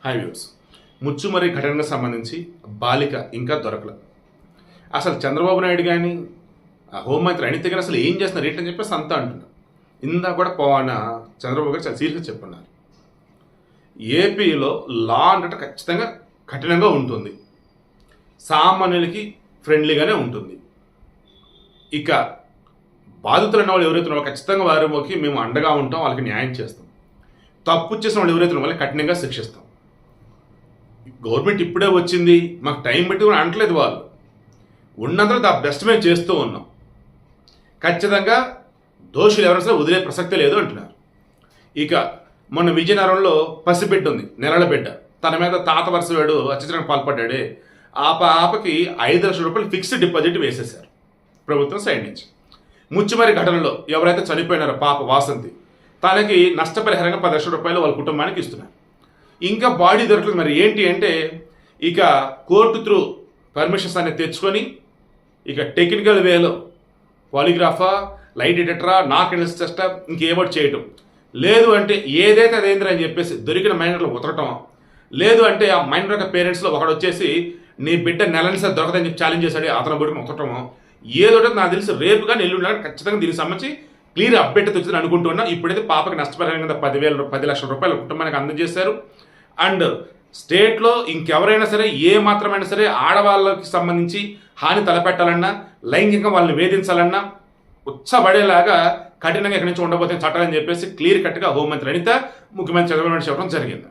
High views. Muchumarri ఘటనకు సంబంధించి బాలిక ఇంకా దొరకలేదు. అసలు చంద్రబాబు నాయుడు కానీ హోంమంత్రి అనిత గారు అసలు ఏం చేస్తున్నారు ఏంటని చెప్పేసి అంతా అంటున్నారు. ఇందా కూడా చంద్రబాబు గారు చాలా సీరియస్గా చెప్పున్నారు. ఏపీలో లా అండ్ ఆర్డర్ ఖచ్చితంగా కఠినంగా ఉంటుంది, సామాన్యులకి ఫ్రెండ్లీగానే ఉంటుంది. ఇక బాధితులు అన్న వాళ్ళు ఎవరైతే ఉన్నారో ఖచ్చితంగా వారికి మేము అండగా ఉంటాం, వాళ్ళకి న్యాయం చేస్తాం. తప్పు చేసిన వాళ్ళు ఎవరైతే ఉన్నారో వాళ్ళకి కఠినంగా శిక్షిస్తాం. గవర్నమెంట్ ఇప్పుడే వచ్చింది, మాకు టైం పెట్టి కూడా అనట్లేదు. వాళ్ళు ఉన్నంతలో ద బెస్ట్ మేము చేస్తూ ఉన్నాం. ఖచ్చితంగా దోషులు ఎవరైనా సరే వదిలే ప్రసక్తే లేదు అంటున్నారు. ఇక మొన్న విజయనగరంలో పసిబిడ్డ ఉంది, నెలల బిడ్డ. తన మీద తాత వరుసవాడు అత్యాచారానికి పాల్పడ్డాడే, ఆపకి 5 లక్షల రూపాయలు ఫిక్స్డ్ డిపాజిట్ వేసేశారు ప్రభుత్వం సైడ్ నుంచి. ముచ్చుమరి ఘటనలో ఎవరైతే చనిపోయినారో పాప వాసంతి, తనకి నష్టపరిహారంగా 10 లక్షల రూపాయలు వాళ్ళ కుటుంబానికి ఇస్తున్నారు. ఇంకా బాడీ దొరకలేదు. మరి ఏంటి అంటే ఇక కోర్టు త్రూ పర్మిషన్స్ అనేది తెచ్చుకొని ఇక టెక్నికల్ వేలో పాలిగ్రాఫా, లైట్ డిటెక్టరా, నాక్ ఎనలిసిస్ టెస్టా ఇంకేమో చేయటం, లేదు అంటే ఏదైతే అదేంద్ర అని చెప్పేసి దొరికిన మైనర్లు ఉతకటం, లేదు అంటే ఆ మైనర్ యొక్క పేరెంట్స్లో ఒకడు వచ్చేసి నీ బిడ్డ నెలని సార్ దొరకదని చెప్పి ఛాలెంజ్ చేశాడు, అతను బుడికి ఉతకటము, ఏదో నాకు తెలిసి రేపు కానీ ఎల్లుండి కానీ ఖచ్చితంగా దీనికి సంబంధించి క్లియర్ అప్డేట్ వచ్చిందని అనుకుంటున్నా. ఇప్పుడైతే పాపకి నష్టపరిహారంగా 10 లక్షల రూపాయలు కుటుంబానికి అందజేశారు. అండ్ స్టేట్లో ఇంకెవరైనా సరే ఏ మాత్రమైనా సరే ఆడవాళ్ళకి సంబంధించి హాని తలపెట్టాలన్నా, లైంగికంగా వాళ్ళని వేధించాలన్నా ఉచ్చబడేలాగా కఠినంగా ఇక్కడి నుంచి ఉండబోతున్న చట్టాలని చెప్పేసి క్లియర్ కట్గా హోంమంత్రి అనిత, ముఖ్యమంత్రి చంద్రబాబు నాయుడు చెప్పడం జరిగింది.